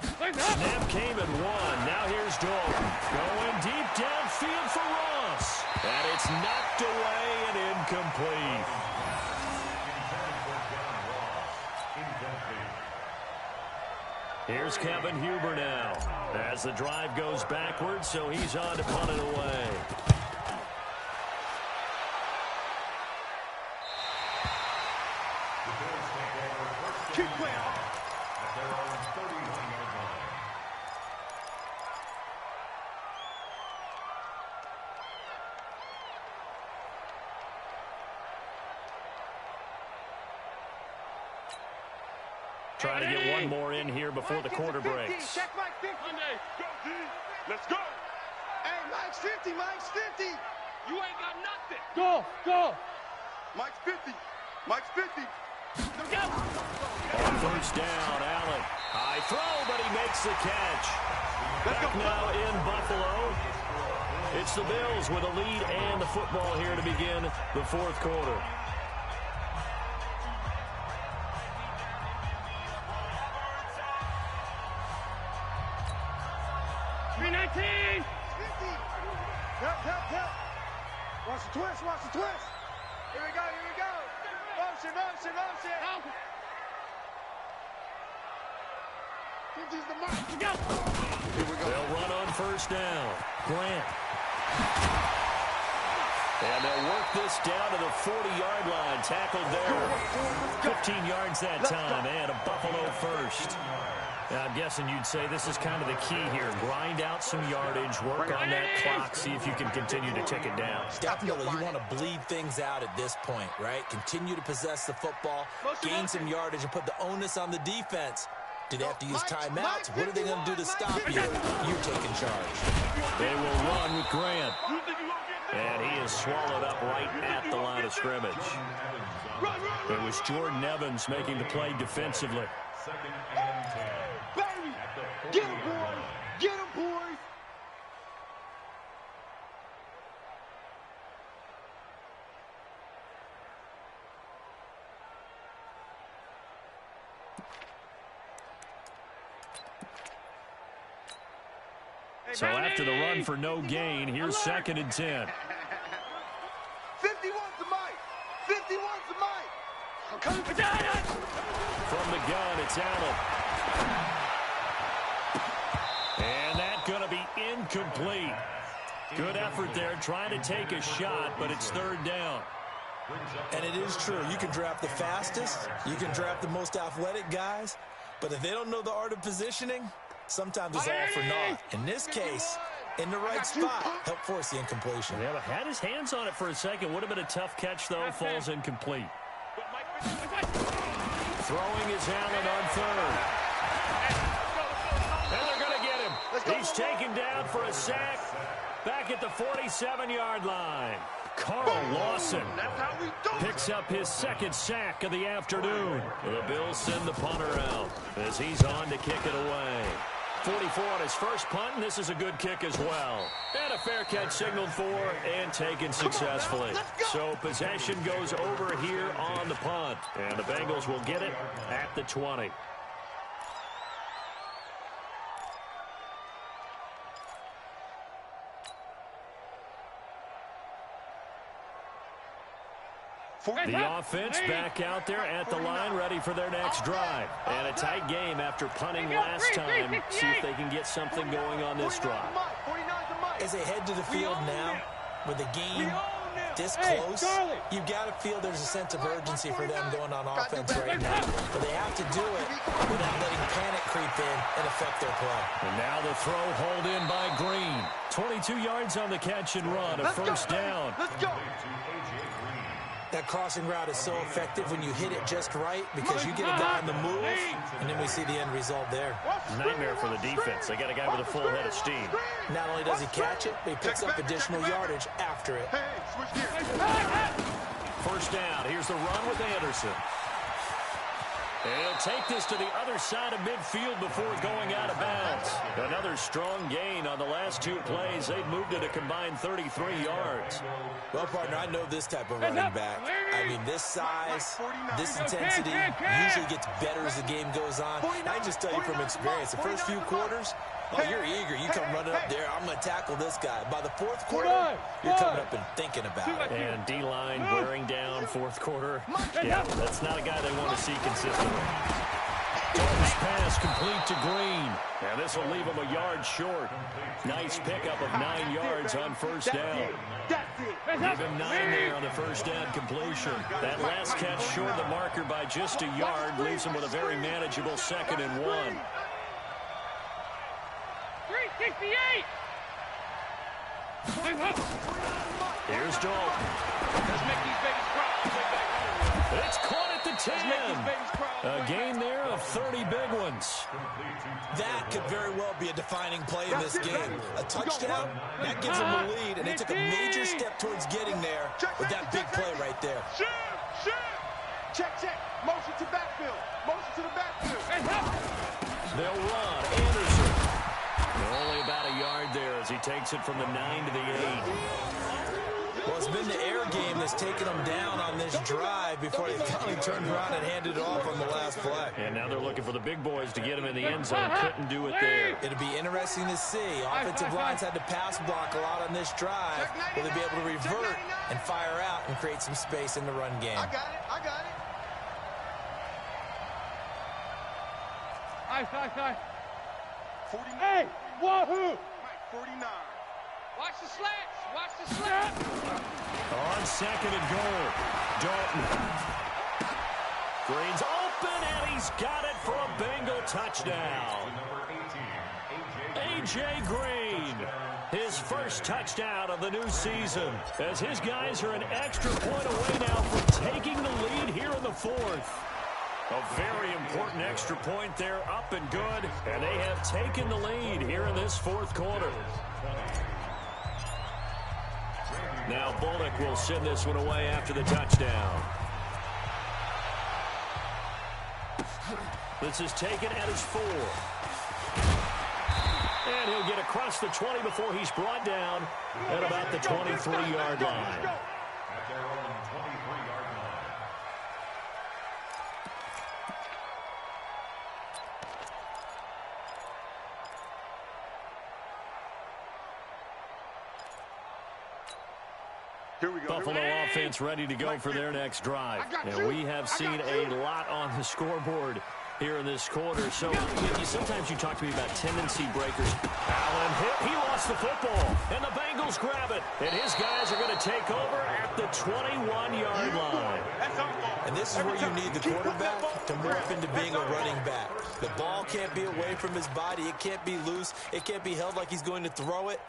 Snap came at 1. Now here's Dalton. Going deep downfield for Ross. And it's knocked away and incomplete. Here's Kevin Huber now. As the drive goes backwards, so he's on to punt it away. Keep playing. Trying to get one more in here before the quarter breaks. Check Mike 50. Let's go. Hey, Mike's 50, Mike's 50. You ain't got nothing. Go. Mike's 50. Mike's 50. On 1st down, Allen. High throw, but he makes the catch. Back now in Buffalo. It's the Bills with a lead and the football here to begin the 4th quarter. Help. Watch the twist. Here we go. Motion. 50's the mark. Here we go. They'll run on 1st down. Grant. And they'll work this down to the 40-yard line. Tackled there. 15 yards that time, and a Buffalo first. Now, I'm guessing you'd say this is kind of the key here. Grind out some yardage, work on that clock, see if you can continue to tick it down. Definitely, you want to bleed things out at this point, right? Continue to possess the football, gain some yardage, and put the onus on the defense. Do they have to use timeouts? What are they going to do to stop you? You're taking charge. They will run with Grant. And he is swallowed up right at the line of scrimmage. It was Jordan Evans making the play defensively. 2nd and 10. Get him, boys. Get him, boys. So after the run for no gain, here's 2nd and 10. 51's the mic. 51's the mic. From the gun, it's Allen. And that's going to be incomplete. Good effort there, trying to take a shot, but it's 3rd down. And it is true. You can draft the fastest. You can draft the most athletic guys. But if they don't know the art of positioning, sometimes it's all for naught. In this case, in the right spot, help force the incompletion. Yeah, had his hands on it for a second. Would have been a tough catch, though. Falls incomplete. Throwing is Allen on 3rd. And they're going to get him. He's taken down for a sack back at the 47-yard line. Carl Lawson picks up his 2nd sack of the afternoon. The Bills send the punter out as he's on to kick it away. 44 on his first punt, and this is a good kick as well. And a fair catch signaled for and taken successfully. So possession goes over here on the punt, and the Bengals will get it at the 20. The offense back out there at the line, ready for their next drive. And a tight game after punting last time. See if they can get something going on this drive. As they head to the field now, with the game this close, you've got to feel there's a sense of urgency for them going on offense right now. But they have to do it without letting panic creep in and affect their play. And now the throw hauled in by Green. 22 yards on the catch and run, a 1st down. Let's go. That crossing route is so effective when you hit it just right because you get a guy on the move, and then we see the end result there. Nightmare for the defense. They got a guy with a full head of steam. Not only does he catch it, but he picks up additional yardage after it. Hey, switch gears. 1st down. Here's the run with Anderson. And he'll take this to the other side of midfield before going out of bounds. Another strong gain on the last 2 plays. They've moved it a combined 33 yards. Well, partner, I know this type of running back. I mean, this size, this intensity usually gets better as the game goes on. I just tell you from experience, the first few quarters, oh, you're eager. You come running up there, I'm going to tackle this guy. By the 4th quarter, you're coming up and thinking about it. And D-line wearing down 4th quarter. Yeah, that's not a guy they want to see consistently. Dalton's pass complete to Green. And this will leave him a yard short. Nice pickup of 9 yards on 1st down. Give him 9 there on the 1st down completion. That last catch short of the marker by just a yard leaves him with a very manageable 2nd and 1. 368. Here's Dalton. Let's make these babies cry. It's caught at the 10. A gain there of 30 big ones. That could very well be a defining play in this game. A touchdown, that gives them the lead, and they took a major step towards getting there with that big play right there. Shoot. Check. Motion to backfield. Motion to the backfield. They'll run. Anderson. Only about a yard there as he takes it from the 9 to the 8. Well, it's been the air game that's taken them down on this drive before they finally turned around and handed it off on the last play. And now they're looking for the big boys to get him in the end zone. Couldn't do it there. It'll be interesting to see. Offensive lines had to pass block a lot on this drive. Will they be able to revert and fire out and create some space in the run game? I got it. Nice. 49. Hey, wahoo! 49. Watch the slats. On 2nd and goal, Dalton. Green's open, and he's got it for a Bengal touchdown. A.J. Green, his first touchdown of the new season, as his guys are an extra point away now from taking the lead here in the 4th. A very important extra point there, up and good, and they have taken the lead here in this 4th quarter. Now Bullock will send this one away after the touchdown. This is taken at his 4. And he'll get across the 20 before he's brought down at about the 23-yard line. Here we go. Buffalo offense ready to go for their next drive. And we have seen a lot on the scoreboard here in this quarter. So sometimes you talk to me about tendency breakers. Allen hit. He lost the football. And the Bengals grab it. And his guys are going to take over at the 21-yard line. And this is where you need the quarterback to morph into being a running back. The ball can't be away from his body. It can't be loose. It can't be held like he's going to throw it.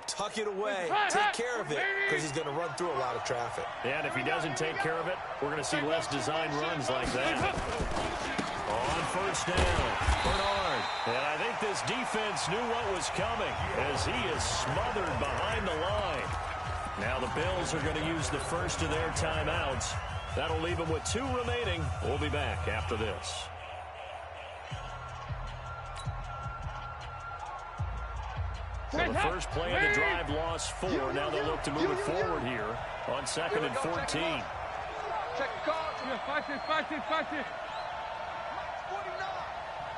Tuck it away. Take care of it, because he's going to run through a lot of traffic. Yeah, and if he doesn't take care of it, we're going to see less design runs like that. On first down, Bernard. And I think this defense knew what was coming as he is smothered behind the line. Now the Bills are going to use the first of their timeouts. That'll leave them with 2 remaining. We'll be back after this. So the first play of the drive lost 4. Now they'll look to move it forward here on 2nd and 14. Check call. 5-6. 49.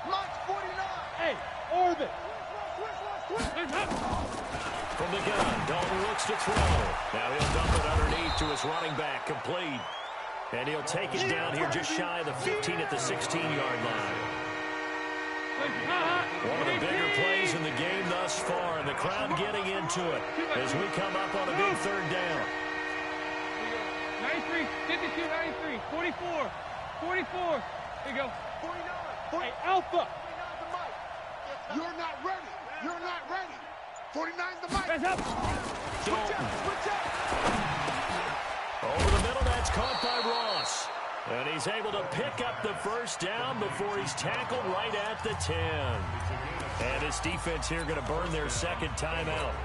March 49. Hey, orbit. From the gun, Dalton looks to throw. Now he'll dump it underneath to his running back, complete. And he'll take it down here just shy of the 15 at the 16-yard line. One of the bigger plays in the game thus far, and the crowd getting into it as we come up on a big 3rd down. 93, 52, 93, 44, 44. There you go. 49. Hey, Alpha. 49's the mic. You're not ready. You're not ready. 49's the mic. Hands up. Switch up. Over the middle, that's caught by Ross. And he's able to pick up the first down before he's tackled right at the 10. And his defense here going to burn their 2nd timeout.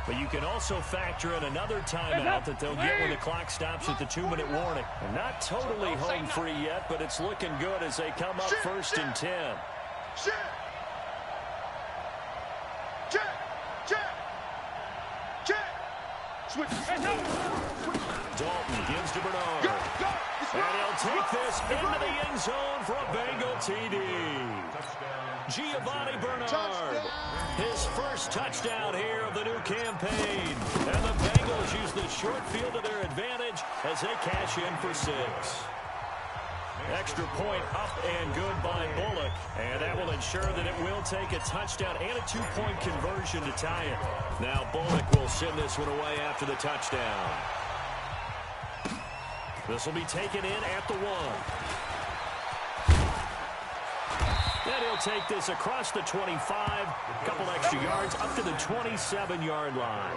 But you can also factor in another timeout that they'll get when the clock stops at the 2-minute warning. And not totally home free yet, but it's looking good as they come up 1st and 10. Check. Switch. Dalton gives to Bernard. And he'll take this into the end zone for a Bengal TD. Giovanni Bernard, his first touchdown here of the new campaign. And the Bengals use the short field to their advantage as they cash in for 6. Extra point up and good by Bullock. And that will ensure that it will take a touchdown and a 2-point conversion to tie it. Now Bullock will send this one away after the touchdown. This will be taken in at the 1. And he'll take this across the 25. A couple extra yards up to the 27-yard line.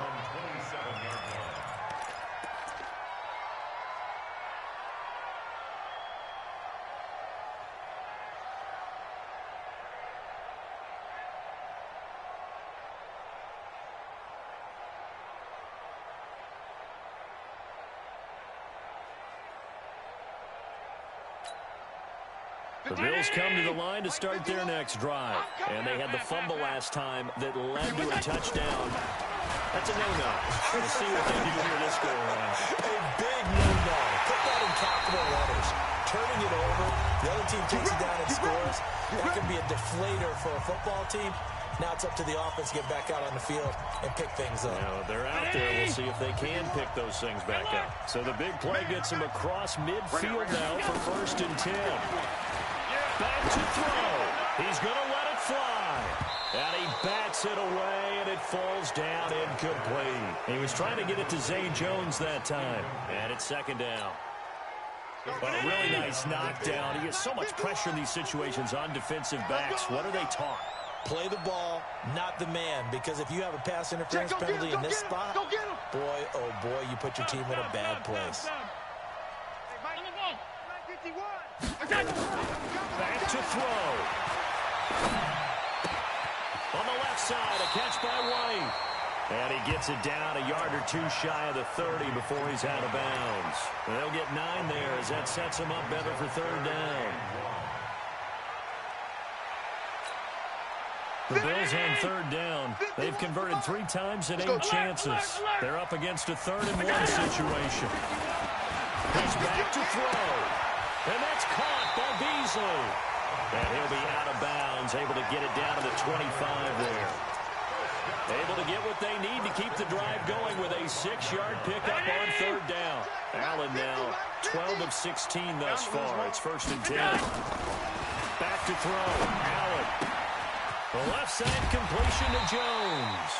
The Bills come to the line to start their next drive. And they had the fumble last time that led to a touchdown. That's a no-no. We'll see what they do here this go around. A big no-no. Put that in capital letters. Turning it over, the other team takes it down and scores. That can be a deflator for a football team. Now it's up to the offense to get back out on the field and pick things up. Now, they're out there. We'll see if they can pick those things back up. So the big play gets him across midfield now for 1st and 10. Back to throw. He's going to let it fly. And he bats it away, and it falls down incomplete. He was trying to get it to Zay Jones that time. And it's 2nd down. But a really nice knockdown. He has so much pressure in these situations on defensive backs. What are they taught? Play the ball, not the man. Because if you have a pass interference penalty in this spot, boy, oh boy, you put your team in a bad place. Back to throw. On the left side, a catch by White. And he gets it down a yard or 2 shy of the 30 before he's out of bounds. And they'll get 9 there as that sets him up better for 3rd down. The Bills on 3rd down. They've converted 3 times in 8 chances. They're up against a 3rd and 1 situation. He's back to throw. And that's caught by Beasley. And he'll be out of bounds, able to get it down to the 25 there. Able to get what they need to keep the drive going with a 6-yard pickup on 3rd down. Allen now 12 of 16 thus far. It's 1st and 10. Back to throw. Allen. The left side completion to Jones.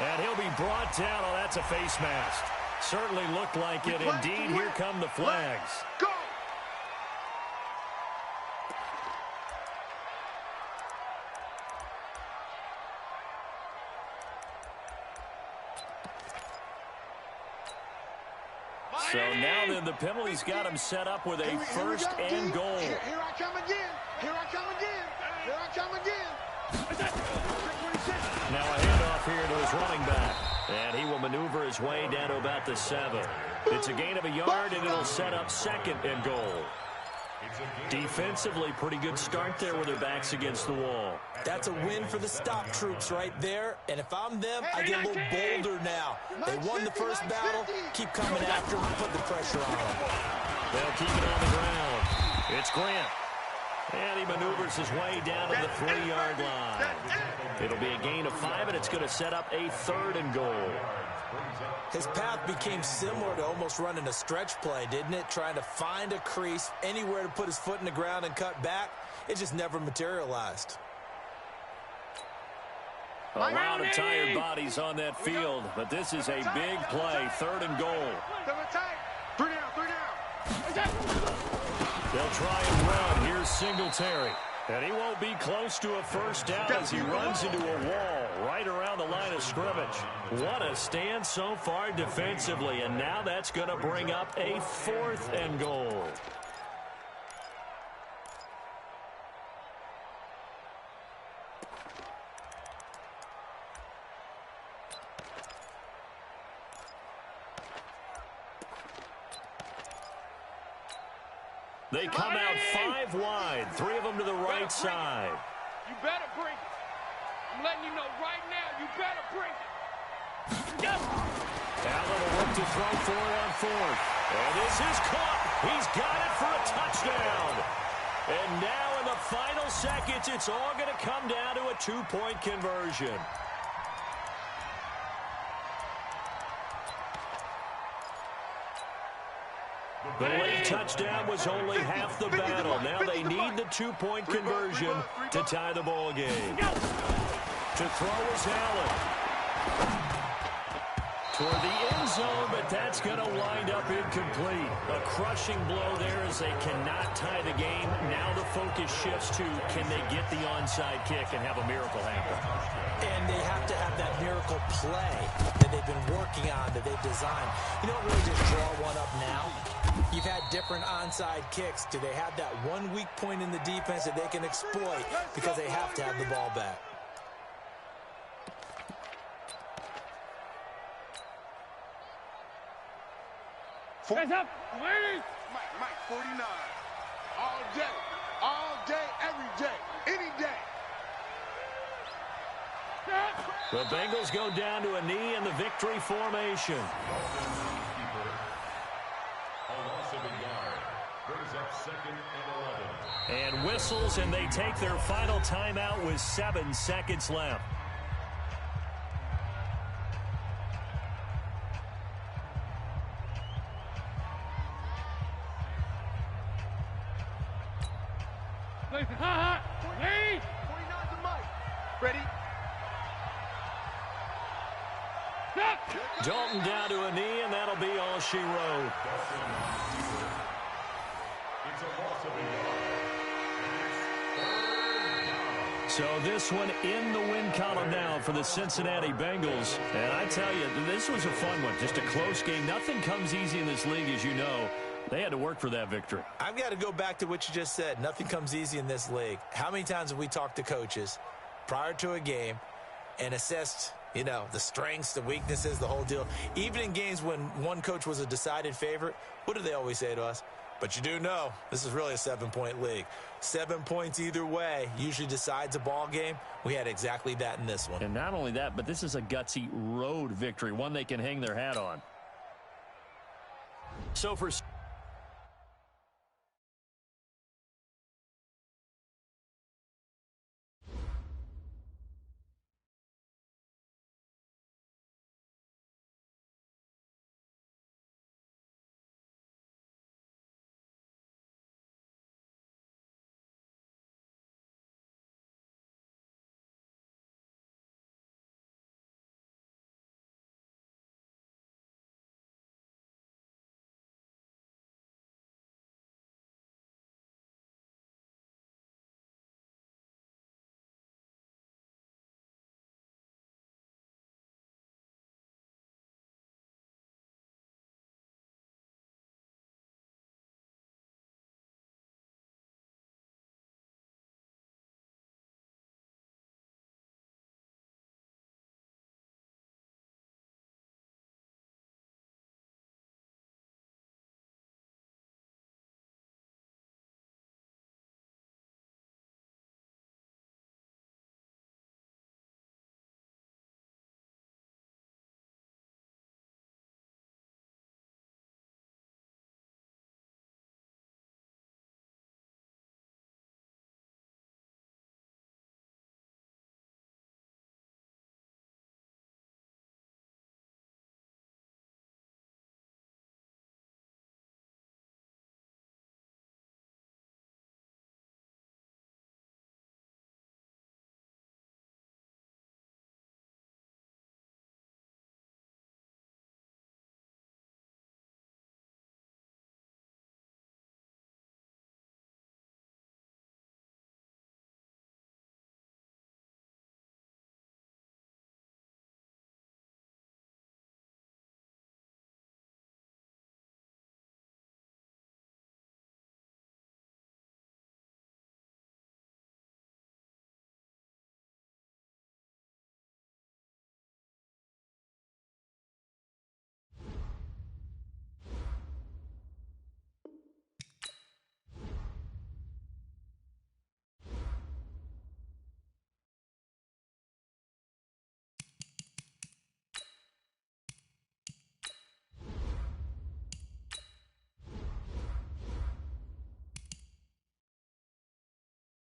And he'll be brought down. Oh, that's a face mask. Certainly looked like it. Indeed, here come the flags. Go! So now then the penalty's got him set up with a 1st and goal. Here I come again. Here I come again. Here I come again. Now a handoff here to his running back. And he will maneuver his way down to about the 7. It's a gain of a yard, and it'll set up 2nd and goal. Defensively, pretty good start there with their backs against the wall. That's a win for the stop troops right there. And if I'm them, I get a little bolder now. They won the first battle. Keep coming after them and put the pressure on them. They'll keep it on the ground. It's Grant. And he maneuvers his way down to the 3-yard line. It'll be a gain of 5, and it's going to set up a 3rd and goal. His path became similar to almost running a stretch play, didn't it? Trying to find a crease, anywhere to put his foot in the ground and cut back. It just never materialized. A lot of tired bodies on that field, but this is a big play, 3rd and goal. Three down. They'll try and run. Here's Singletary. And he won't be close to a 1st down as he runs into a wall right around the line of scrimmage. What a stand so far defensively, and now that's going to bring up a 4th and goal. They come out 5 wide, 3 of them to the right side. You better bring it. I'm letting you know right now, you better bring it. Go! Allen will look to throw for it on 4th. And this is caught. He's got it for a touchdown. And now in the final seconds, it's all going to come down to a 2-point conversion. The late touchdown was only half the battle. Now they need the 2-point conversion to tie the ball game. To throw is Allen. Toward the end zone, but that's going to wind up incomplete. A crushing blow there as they cannot tie the game. Now the focus shifts to, can they get the onside kick and have a miracle happen? And they have to have that miracle play that they've been working on, that they've designed. You don't really just draw one up now. You've had different onside kicks. Do they have that one weak point in the defense that they can exploit because they have to have the ball back? Hands up, ladies! Mike, 49. All day, every day, any day. The Bengals go down to a knee in the victory formation. And whistles, and they take their final timeout with 7 seconds left. Ladies! 49 to Mike. Ready? Dalton down to a knee, and that'll be all she wrote. So this one in the win column now for the Cincinnati Bengals. And I tell you, this was a fun one. Just a close game. Nothing comes easy in this league, as you know. They had to work for that victory. I've got to go back to what you just said. Nothing comes easy in this league. How many times have we talked to coaches prior to a game and assessed, you know, the strengths, the weaknesses, the whole deal? Even in games when one coach was a decided favorite, what do they always say to us? But you do know this is really a 7-point league. 7 points either way usually decides a ball game. We had exactly that in this one. And not only that, but this is a gutsy road victory, one they can hang their hat on. So for